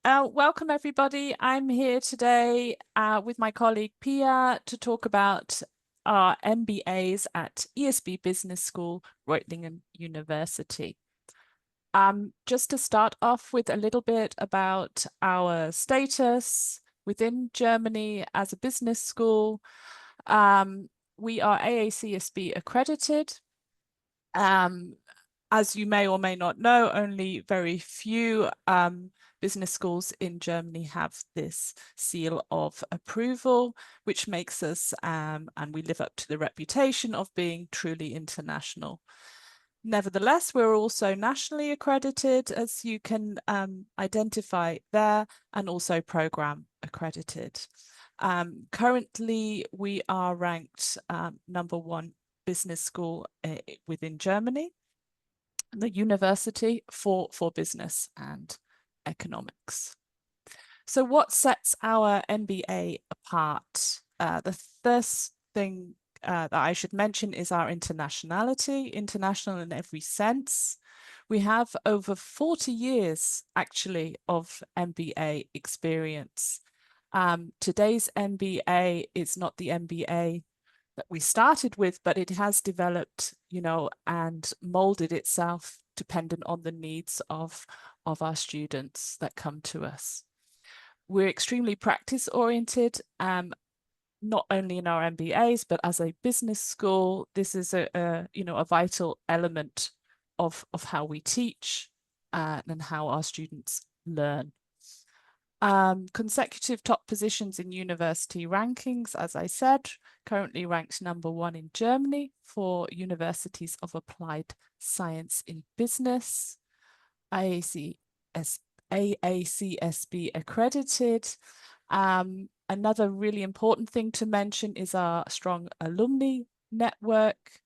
Welcome everybody. I'm here today with my colleague Pia to talk about our MBAs at ESB Business School, Reutlingen University. Just to start off with a little bit about our status within Germany as a business school. We are AACSB accredited. As you may or may not know, only very few business schools in Germany have this seal of approval, which makes us, and we live up to the reputation of being truly international. Nevertheless, we're also nationally accredited, as you can identify there, and also program accredited. Currently, we are ranked #1 business school within Germany, the university for business and economics. So what sets our MBA apart? The first thing that I should mention is our internationality, international in every sense. We have over 40 years actually of MBA experience. Today's MBA is not the MBA that we started with, but it has developed, and molded itself dependent on the needs of our students that come to us. We're extremely practice oriented, not only in our MBAs, but as a business school. This is a vital element of how we teach and how our students learn. Consecutive top positions in university rankings, as I said, currently ranked #1 in Germany for universities of applied science in business, AACSB accredited. Another really important thing to mention is our strong alumni network.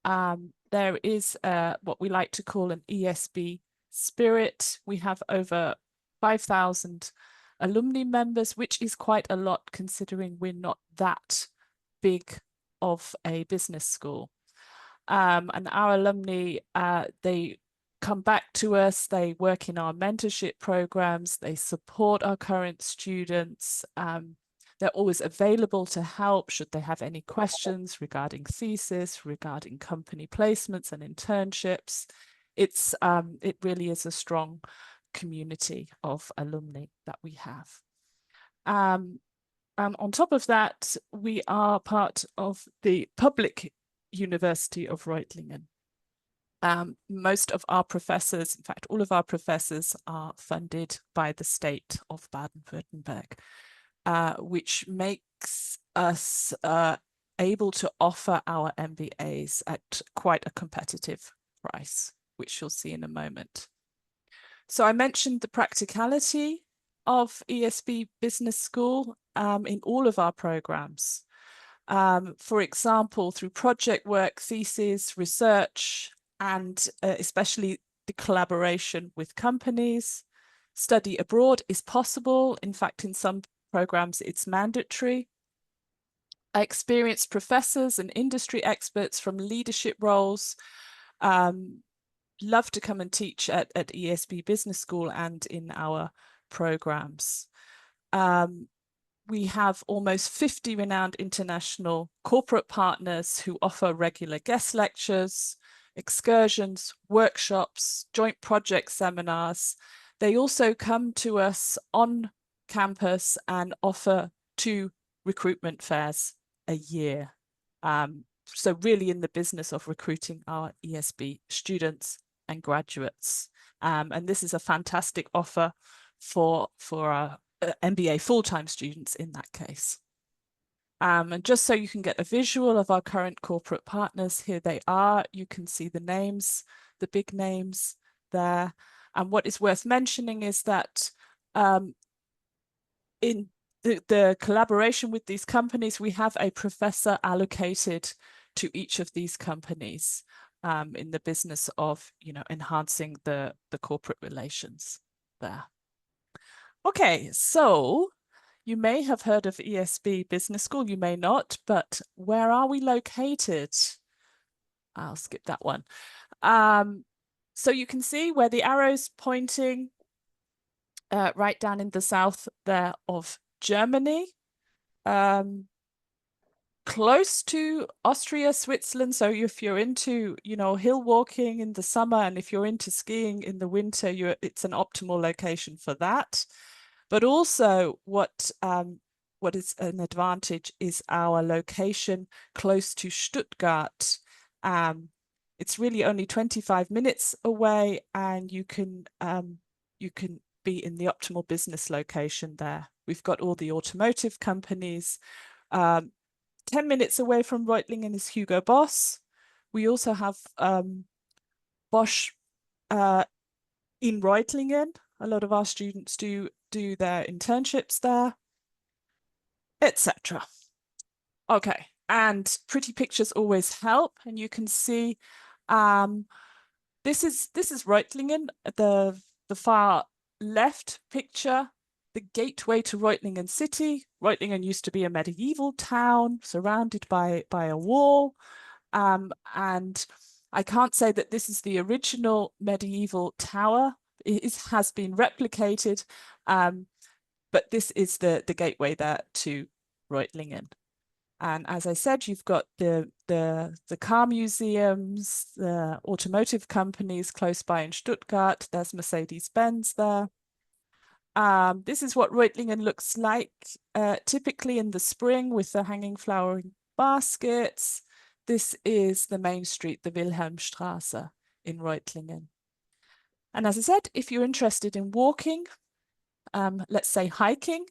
There is what we like to call an ESB spirit. We have over 5,000 alumni members, which is quite a lot considering we're not that big of a business school. And our alumni, they come back to us, they work in our mentorship programs, they support our current students. They're always available to help should they have any questions regarding thesis, regarding company placements and internships. It really is a strong community of alumni that we have. And on top of that, we are part of the public University of Reutlingen. Most of our professors, in fact, all of our professors are funded by the state of Baden-Württemberg, which makes us able to offer our MBAs at quite a competitive price, which you'll see in a moment. So I mentioned the practicality of ESB Business School in all of our programs. For example, through project work, thesis, research, and especially the collaboration with companies. Study abroad is possible. In fact, in some programs, it's mandatory. Experienced professors and industry experts from leadership roles love to come and teach at ESB Business School and in our programs. We have almost 50 renowned international corporate partners who offer regular guest lectures, excursions, workshops, joint project seminars. They also come to us on campus and offer 2 recruitment fairs a year. So really in the business of recruiting our ESB students and graduates. And this is a fantastic offer for our MBA full-time students in that case. And just so you can get a visual of our current corporate partners, here they are. You can see the names, the big names there. And what is worth mentioning is that in the collaboration with these companies, we have a professor allocated to each of these companies in the business of, enhancing the corporate relations there. Okay, so you may have heard of ESB Business School, you may not, but where are we located? I'll skip that one. So you can see where the arrow's pointing. right down in the south there of Germany, close to Austria, Switzerland. So if you're into, hill walking in the summer, and if you're into skiing in the winter, it's an optimal location for that. But also what is an advantage is our location close to Stuttgart. It's really only 25 minutes away, and you can be in the optimal business location there. We've got all the automotive companies. 10 minutes away from Reutlingen is Hugo Boss. We also have Bosch in Reutlingen. A lot of our students do their internships there, etc. Okay, and pretty pictures always help, and you can see this is Reutlingen, the far left picture, the gateway to Reutlingen city. Reutlingen used to be a medieval town surrounded by a wall, and I can't say that this is the original medieval tower. It has been replicated, but this is the gateway there to Reutlingen. And as I said, you've got the car museums, the automotive companies close by in Stuttgart. There's Mercedes-Benz there. This is what Reutlingen looks like typically in the spring with the hanging flowering baskets. This is the main street, the Wilhelmstraße in Reutlingen. And as I said, if you're interested in walking, let's say hiking,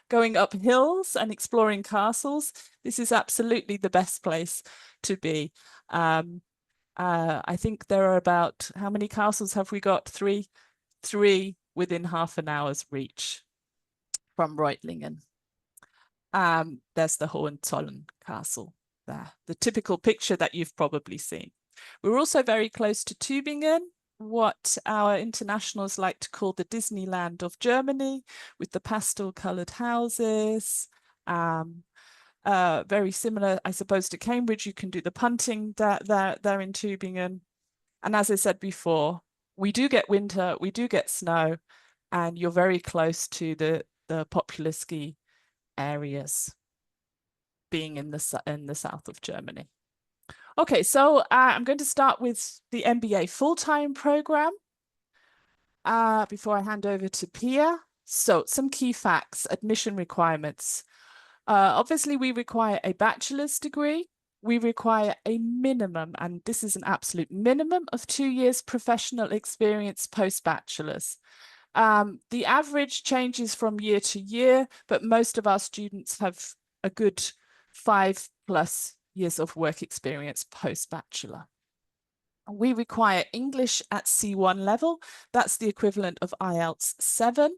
going up hills and exploring castles, this is absolutely the best place to be. I think there are about, how many castles have we got? Three within half an hour's reach from Reutlingen. There's the Hohenzollern Castle there, the typical picture that you've probably seen. We're also very close to Tübingen, what our internationals like to call the Disneyland of Germany, with the pastel-colored houses. Very similar, I suppose, to Cambridge. You can do the punting there in Tübingen. And as I said before, we do get winter, we do get snow, and you're very close to the popular ski areas, being in the south of Germany. Okay, so I'm going to start with the MBA full-time program before I hand over to Pia. So some key facts, admission requirements. Obviously, we require a bachelor's degree. We require a minimum, and this is an absolute minimum, of 2 years professional experience post-bachelor's. The average changes from year to year, but most of our students have a good 5+ years of work experience post-bachelor. We require English at C1 level. That's the equivalent of IELTS 7.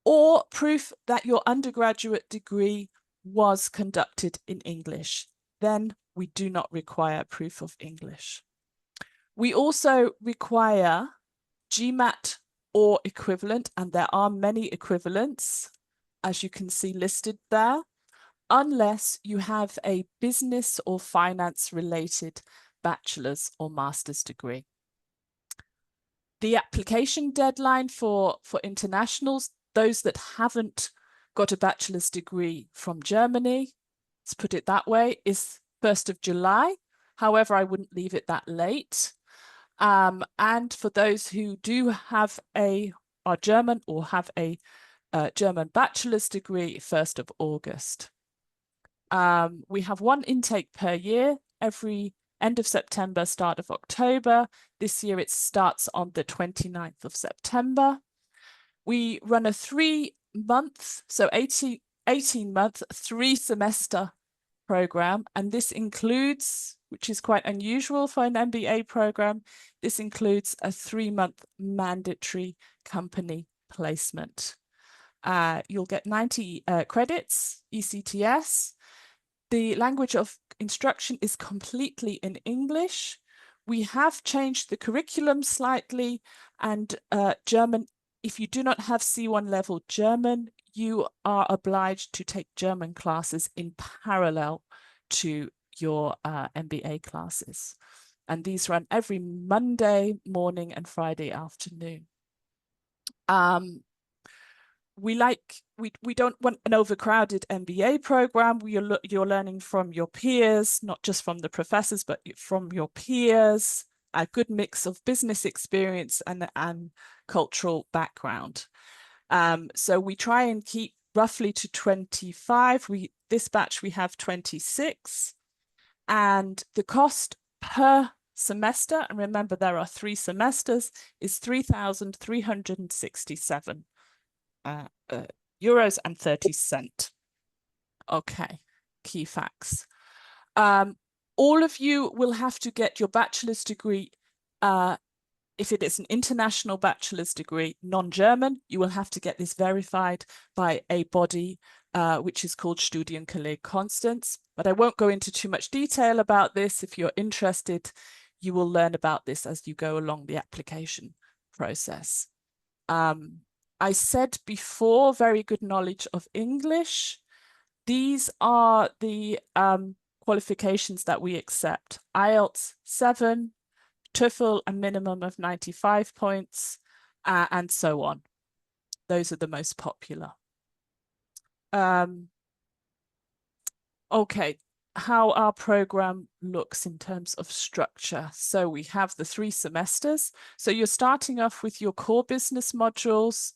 Or proof that your undergraduate degree was conducted in English. Then we do not require proof of English. We also require GMAT or equivalent, and there are many equivalents, as you can see listed there, unless you have a business or finance related bachelor's or master's degree. The application deadline for internationals, those that haven't got a bachelor's degree from Germany, let's put it that way, is 1st of July. However, I wouldn't leave it that late. And for those who do have are German or have a German bachelor's degree, 1st of August. We have one intake per year, every end of September, start of October. This year it starts on the 29th of September. We run a 3-month, so 18-month, 3-semester program, and this includes, which is quite unusual for an MBA program, this includes a 3-month mandatory company placement. You'll get 90 credits, ECTS. The language of instruction is completely in English. We have changed the curriculum slightly, and German, if you do not have C1 level German, you are obliged to take German classes in parallel to your MBA classes. And these run every Monday morning and Friday afternoon. We don't want an overcrowded MBA program. You're learning from your peers, not just from the professors, but from your peers, a good mix of business experience and cultural background. So we try and keep roughly to 25. This batch we have 26, and the cost per semester, and remember there are 3 semesters, is 3,367 euros and 30 cents. Okay, key facts. All of you will have to get your bachelor's degree. If it is an international bachelor's degree, non-German, you will have to get this verified by a body which is called Studienkolleg Konstanz. But I won't go into too much detail about this. If you're interested, you will learn about this as you go along the application process. I said before, very good knowledge of English. These are the qualifications that we accept. IELTS 7, TOEFL a minimum of 95 points, and so on. Those are the most popular. Okay, how our program looks in terms of structure. So we have the 3 semesters. So you're starting off with your core business modules.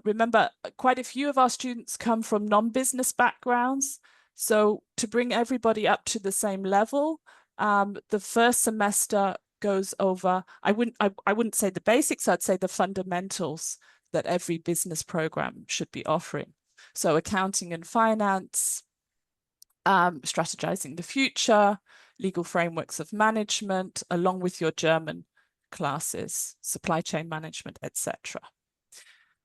Remember, quite a few of our students come from non-business backgrounds. So to bring everybody up to the same level, the first semester goes over, I wouldn't say the basics, I'd say the fundamentals that every business program should be offering. So accounting and finance, strategizing the future, legal frameworks of management, along with your German classes, supply chain management, etc.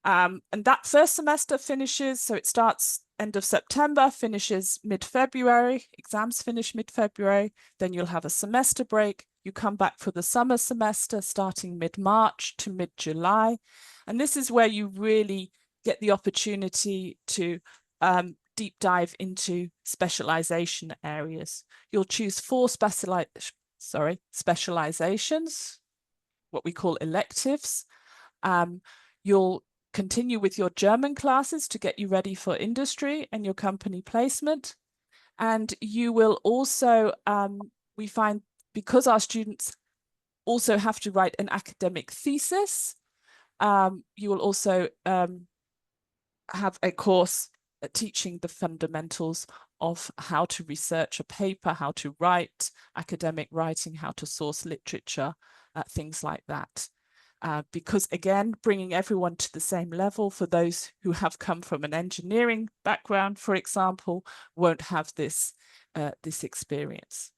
And that first semester finishes, so it starts end of September, finishes mid-February, exams finish mid-February, then you'll have a semester break. You come back for the summer semester starting mid-March to mid-July. And this is where you really get the opportunity to deep dive into specialization areas. You'll choose 4 specializations, what we call electives. You'll continue with your German classes to get you ready for industry and your company placement. And you will also, we find, because our students also have to write an academic thesis, you will also have a course teaching the fundamentals of how to research a paper, how to write academic writing, how to source literature, things like that. Because again, bringing everyone to the same level, for those who have come from an engineering background, for example, won't have this experience.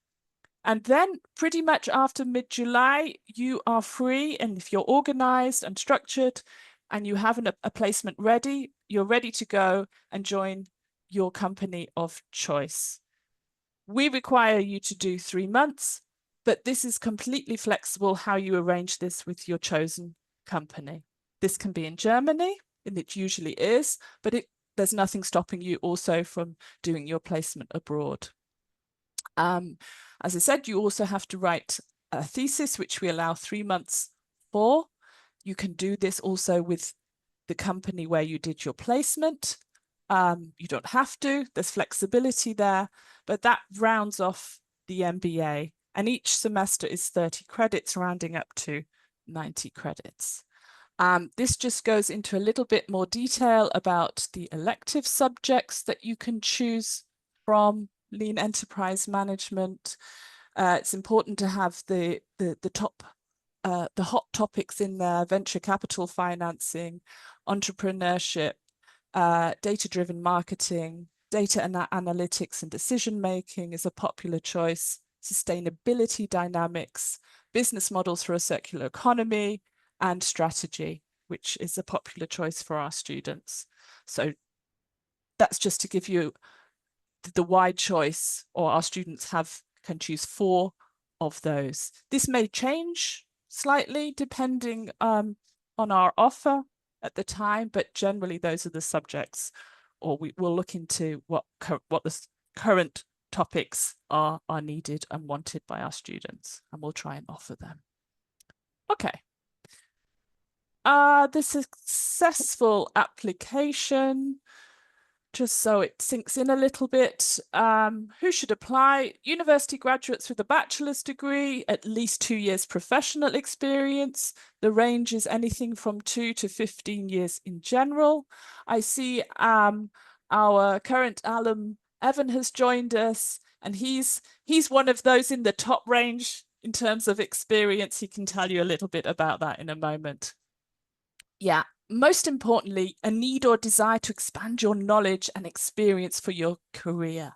And then pretty much after mid-July, you are free. And if you're organized and structured and you have a placement ready, you're ready to go and join your company of choice. We require you to do 3 months, but this is completely flexible how you arrange this with your chosen company. This can be in Germany, and it usually is, but there's nothing stopping you also from doing your placement abroad. As I said, you also have to write a thesis, which we allow 3 months for. You can do this also with the company where you did your placement. You don't have to, there's flexibility there, but that rounds off the MBA. And each semester is 30 credits, rounding up to 90 credits. This just goes into a little bit more detail about the elective subjects that you can choose from Lean Enterprise Management. It's important to have the hot topics in there: venture capital financing, entrepreneurship, data-driven marketing, data analytics and decision-making is a popular choice, sustainability dynamics, business models for a circular economy, and strategy, which is a popular choice for our students. So that's just to give you the wide choice, or our students can choose 4 of those. This may change slightly depending on our offer at the time, but generally those are the subjects, or we'll look into what the current topics are needed and wanted by our students, and we'll try and offer them. Okay. the successful application, just so it sinks in a little bit. Who should apply? University graduates with a bachelor's degree, at least 2 years professional experience. The range is anything from 2 to 15 years in general. I see our current alum, Evan, has joined us, and he's one of those in the top range in terms of experience. He can tell you a little bit about that in a moment. Yeah. Most importantly, a need or desire to expand your knowledge and experience for your career,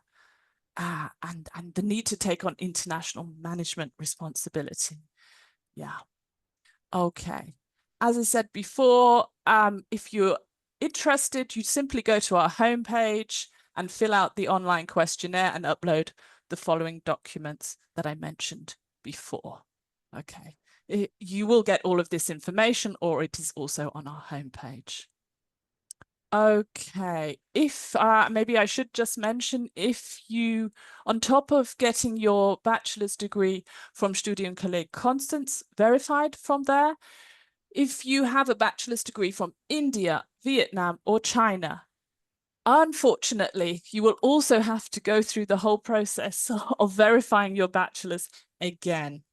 and the need to take on international management responsibility. Yeah. Okay. As I said before, if you're interested, you simply go to our homepage and fill out the online questionnaire and upload the following documents that I mentioned before. Okay. You will get all of this information, or it is also on our homepage. Okay, if maybe I should just mention, if you, on top of getting your bachelor's degree from Studienkolleg Konstanz verified from there, if you have a bachelor's degree from India, Vietnam, or China, unfortunately, you will also have to go through the whole process of verifying your bachelor's again.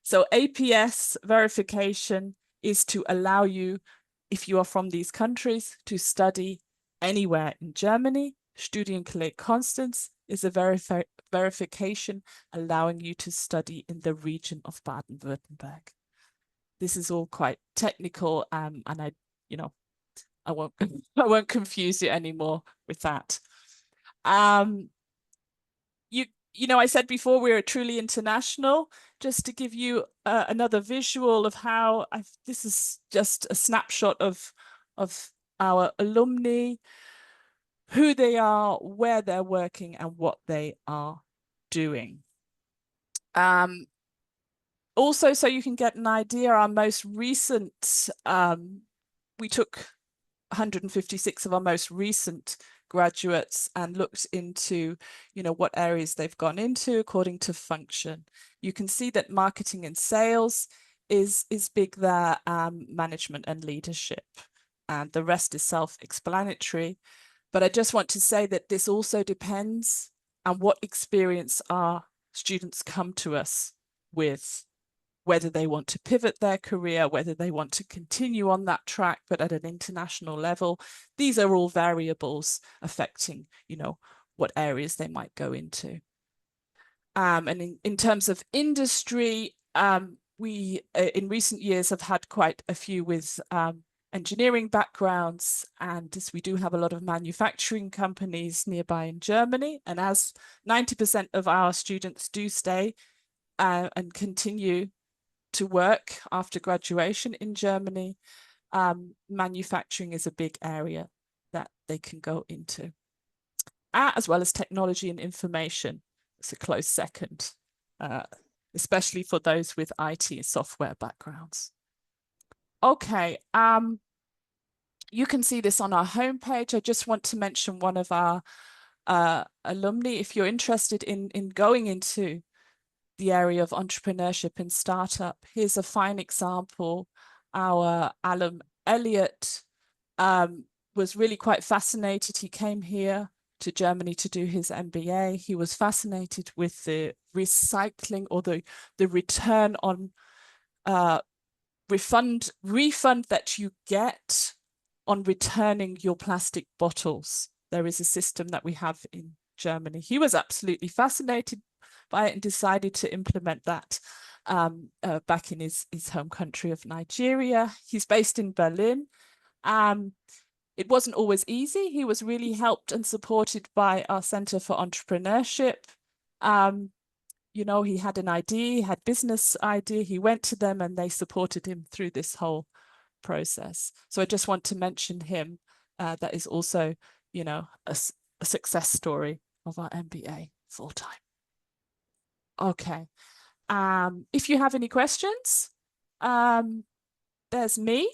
So APS verification is to allow you, if you are from these countries, to study anywhere in Germany. Studienkolleg Konstanz is a verification allowing you to study in the region of Baden-Württemberg. This is all quite technical, and I won't confuse you anymore with that. I said before we're truly international. Just to give you another visual of how this is just a snapshot of our alumni, who they are, where they're working, and what they are doing. Also, so you can get an idea, our most recent, we took 156 of our most recent graduates and looked into, what areas they've gone into according to function. You can see that marketing and sales is big there, management and leadership, and the rest is self-explanatory. But I just want to say that this also depends on what experience our students come to us with, whether they want to pivot their career, whether they want to continue on that track, but at an international level. These are all variables affecting, what areas they might go into. And in terms of industry, we in recent years have had quite a few with engineering backgrounds, and we do have a lot of manufacturing companies nearby in Germany. And as 90% of our students do stay and continue to work after graduation in Germany, manufacturing is a big area that they can go into, as well as technology and information. It's a close second, especially for those with IT software backgrounds. Okay, you can see this on our homepage. I just want to mention one of our alumni. If you're interested in going into the area of entrepreneurship and startup, here's a fine example. Our alum Elliot was really quite fascinated. He came here to Germany to do his MBA. He was fascinated with the recycling, or the return on refund that you get on returning your plastic bottles. There is a system that we have in Germany. He was absolutely fascinated by it and decided to implement that back in his home country of Nigeria. He's based in Berlin. It wasn't always easy. He was really helped and supported by our Center for Entrepreneurship. He had an idea, he had business idea. He went to them and they supported him through this whole process. So I just want to mention him. That is also, a success story of our MBA full-time. Okay. If you have any questions, there's me.